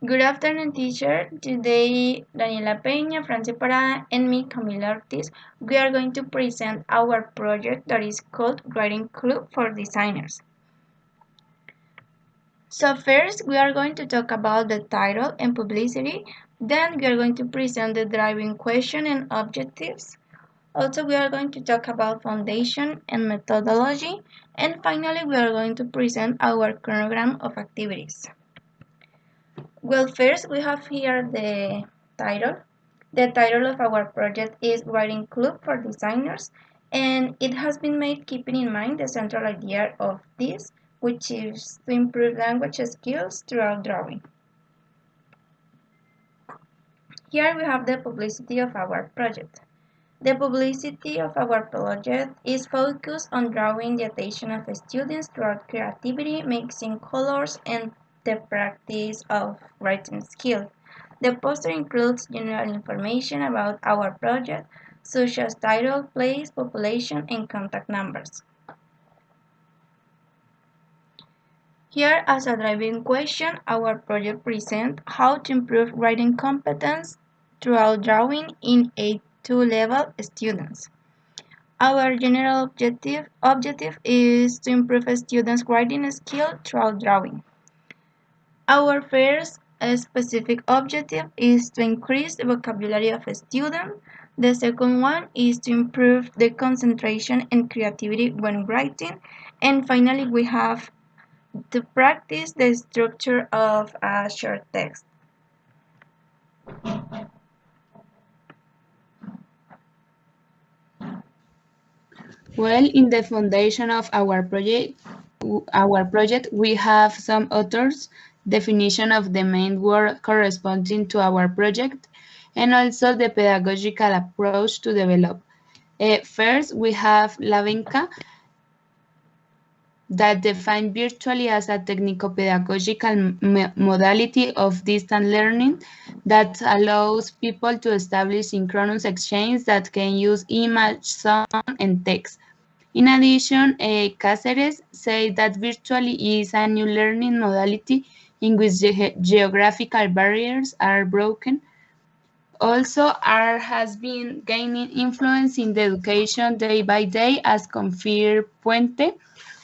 Good afternoon, teacher. Today, Daniela Peña, Franci Parada, and me, Camila Ortiz, we are going to present our project that is called Writing Club for Designers. So first, we are going to talk about the title and publicity. Then we are going to present the driving question and objectives. Also, we are going to talk about foundation and methodology. And finally, we are going to present our chronogram of activities. Well, first we have here the title. The title of our project is Writing Club for Designers, and it has been made keeping in mind the central idea of this, which is to improve language skills throughout drawing. Here we have the publicity of our project. The publicity of our project is focused on drawing the attention of students throughout creativity, mixing colors, and the practice of writing skill. The poster includes general information about our project, such as title, place, population, and contact numbers. Here, as a driving question, our project presents how to improve writing competence throughout drawing in A2 level students. Our general objective is to improve a student's writing skill throughout drawing. Our first specific objective is to increase the vocabulary of a student. The second one is to improve the concentration and creativity when writing. And finally, we have to practice the structure of a short text. Well, in the foundation of our project, we have some authors, definition of the main word corresponding to our project, and also the pedagogical approach to develop. First, we have Lavenka, that define virtually as a technico-pedagogical modality of distant learning that allows people to establish synchronous exchange that can use image, sound, and text. In addition, Cáceres say that virtually is a new learning modality in which geographical barriers are broken. Also, art has been gaining influence in the education day by day, as confirmed Puente,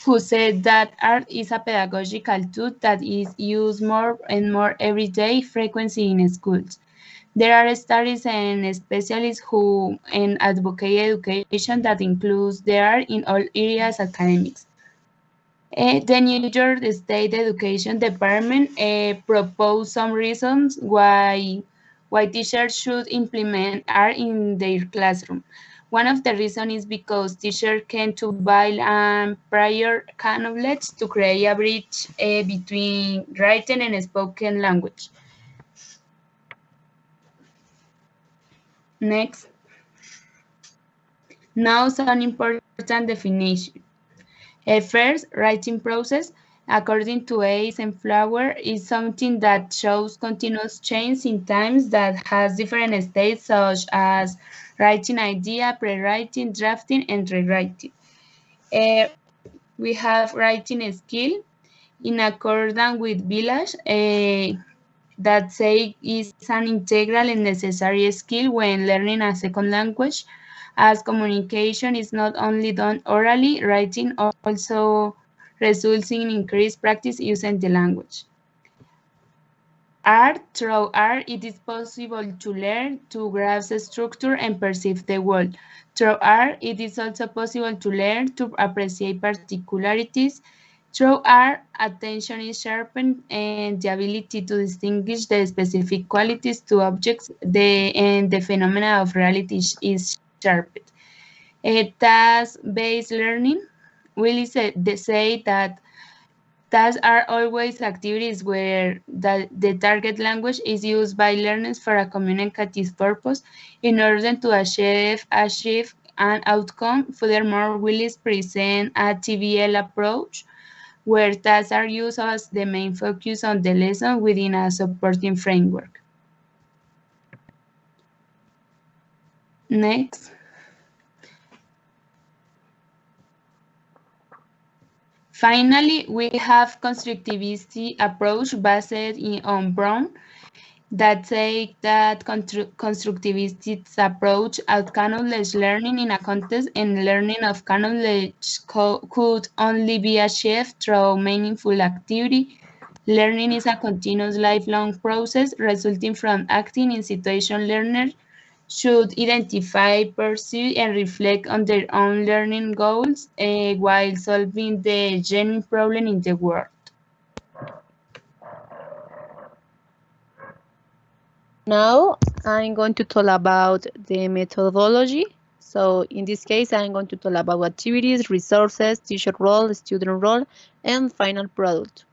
who said that art is a pedagogical tool that is used more and more every day frequency in schools. There are studies and specialists who advocate education that includes the art in all areas academics. The New York State Education Department proposed some reasons why teachers should implement art in their classroom. One of the reasons is because teachers can to buy prior knowledge to create a bridge between written and spoken language. Next. Now some important definition. First, writing process, according to Ace and Flower, is something that shows continuous change in times that has different states such as writing idea, pre-writing, drafting, and rewriting. We have writing skill in accordance with Village that say is an integral and necessary skill when learning a second language, as communication is not only done orally, writing also results in increased practice using the language. Through art, it is possible to learn, to grasp structure and perceive the world. Through art, it is also possible to learn, to appreciate particularities. Through art, attention is sharpened and the ability to distinguish the specific qualities to objects and the phenomena of reality is sharpened. Task-based learning will say that tasks are always activities where the target language is used by learners for a communicative purpose in order to achieve an outcome. Furthermore, Willis presents a PBL approach where tasks are used as the main focus on the lesson within a supporting framework. Next. Finally, we have constructivist approach based on Brown that say that constructivist approach acknowledge learning in a context and learning of knowledge could only be achieved through meaningful activity. Learning is a continuous lifelong process resulting from acting in situation learners should identify, pursue, and reflect on their own learning goals while solving the genuine problem in the world. Now I'm going to talk about the methodology. So in this case, I'm going to talk about activities, resources, teacher role, student role, and final product.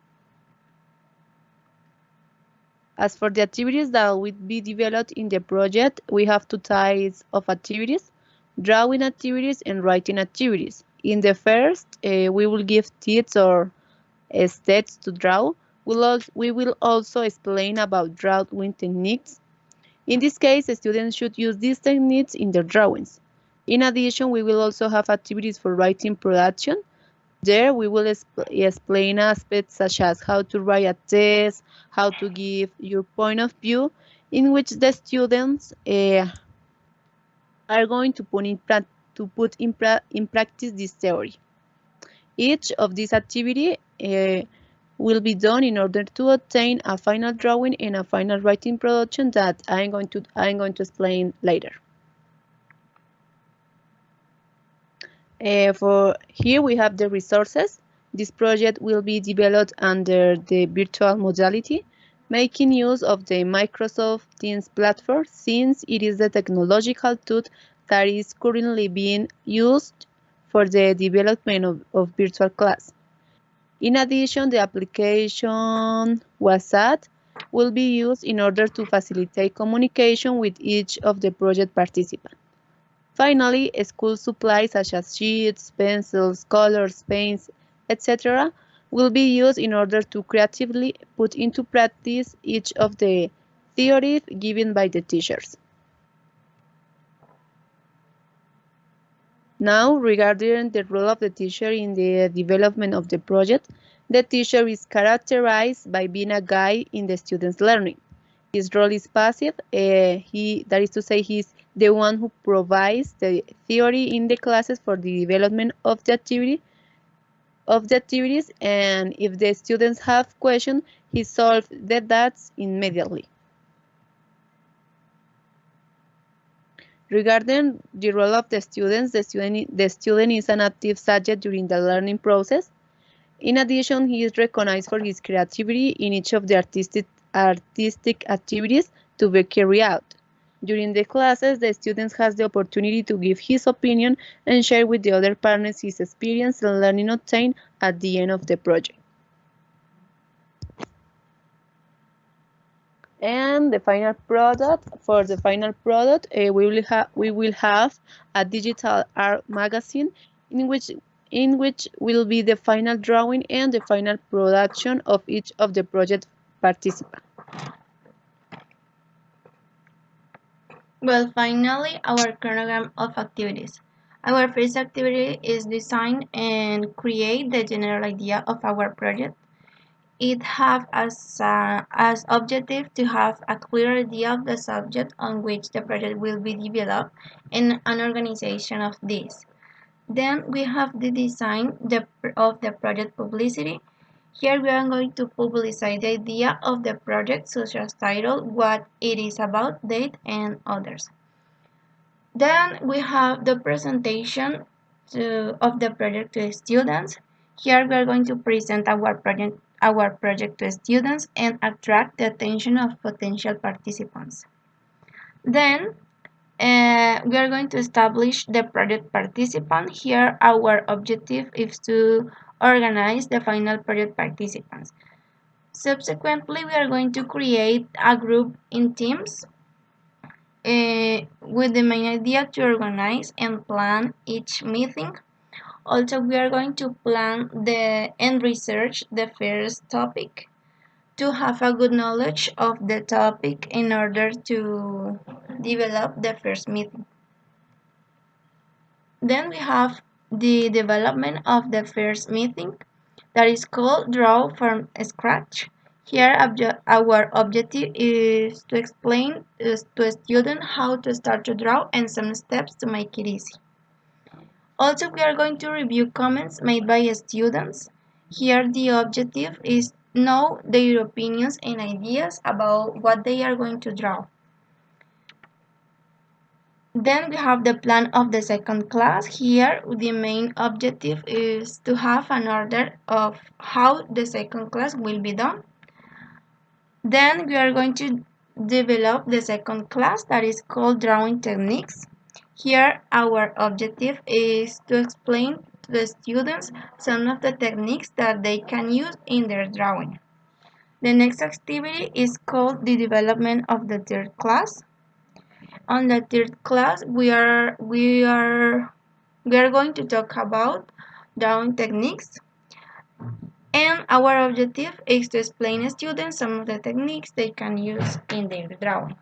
As for the activities that will be developed in the project, we have two types of activities, drawing activities and writing activities. In the first, we will give tips or steps to draw. We will also explain about drawing techniques. In this case, the students should use these techniques in their drawings. In addition, we will also have activities for writing production. There, we will explain aspects such as how to write a test, how to give your point of view, in which the students are going to put in practice this theory. Each of these activities will be done in order to obtain a final drawing and a final writing production that I'm going to explain later. For here we have the resources. This project will be developed under the virtual modality, making use of the Microsoft Teams platform since it is the technological tool that is currently being used for the development of virtual class. In addition, the application WhatsApp will be used in order to facilitate communication with each of the project participants. Finally, school supplies such as sheets, pencils, colors, paints, etc. will be used in order to creatively put into practice each of the theories given by the teachers. Now, regarding the role of the teacher in the development of the project, the teacher is characterized by being a guide in the student's learning. His role is passive. That is to say, he's the one who provides the theory in the classes for the development of the activities, and if the students have questions, he solves the doubts immediately. Regarding the role of the students, the student is an active subject during the learning process. In addition, he is recognized for his creativity in each of the artistic activities to be carried out. During the classes, the student has the opportunity to give his opinion and share with the other partners his experience and learning obtained at the end of the project. And the final product, for the final product, we will have a digital art magazine in which will be the final drawing and the final production of each of the project participants. Well, finally, our chronogram of activities. Our first activity is design and create the general idea of our project. It have as objective to have a clear idea of the subject on which the project will be developed and an organization of this. Then we have the design of the project publicity. Here we are going to publicize the idea of the project such as title, what it is about, date, and others. Then we have the presentation of the project to students. Here we are going to present our project to students and attract the attention of potential participants. Then we are going to establish the project participant. Here our objective is to organize the final project participants. Subsequently, we are going to create a group in teams with the main idea to organize and plan each meeting. Also, we are going to plan and research the first topic to have a good knowledge of the topic in order to develop the first meeting. Then we have the development of the first meeting. that is called Draw from Scratch. Here our objective is to explain to a student how to start to draw and some steps to make it easy. Also, we are going to review comments made by students. Here the objective is know their opinions and ideas about what they are going to draw. Then we have the plan of the second class. Here the main objective is to have an order of how the second class will be done. Then we are going to develop the second class that is called drawing techniques. Here our objective is to explain to the students some of the techniques that they can use in their drawing. The next activity is called the development of the third class. On the third class we are going to talk about drawing techniques, and our objective is to explain to students some of the techniques they can use in their drawing.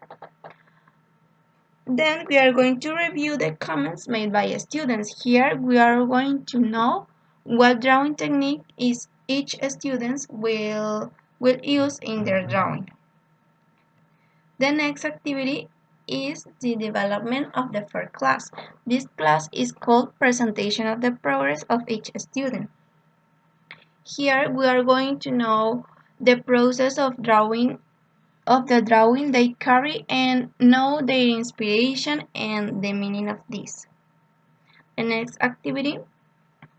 Then we are going to review the comments made by students. Here we are going to know what drawing technique is each student will use in their drawing. The next activity is the development of the first class. This class is called presentation of the progress of each student. Here we are going to know the process of the drawing they carry and know their inspiration and the meaning of this. The next activity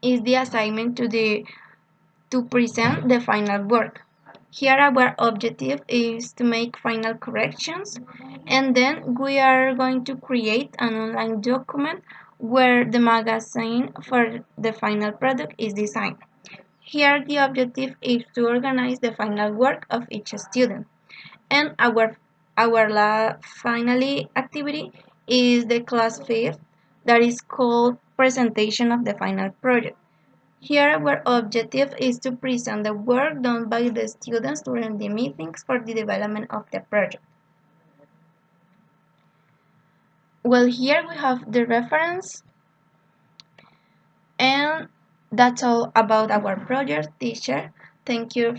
is the assignment to present the final work. Here our objective is to make final corrections, and then we are going to create an online document where the magazine for the final product is designed. Here the objective is to organize the final work of each student. And our finally activity is the class fifth that is called presentation of the final project. Here our objective is to present the work done by the students during the meetings for the development of the project. Well, here we have the reference, and that's all about our project, teacher. Thank you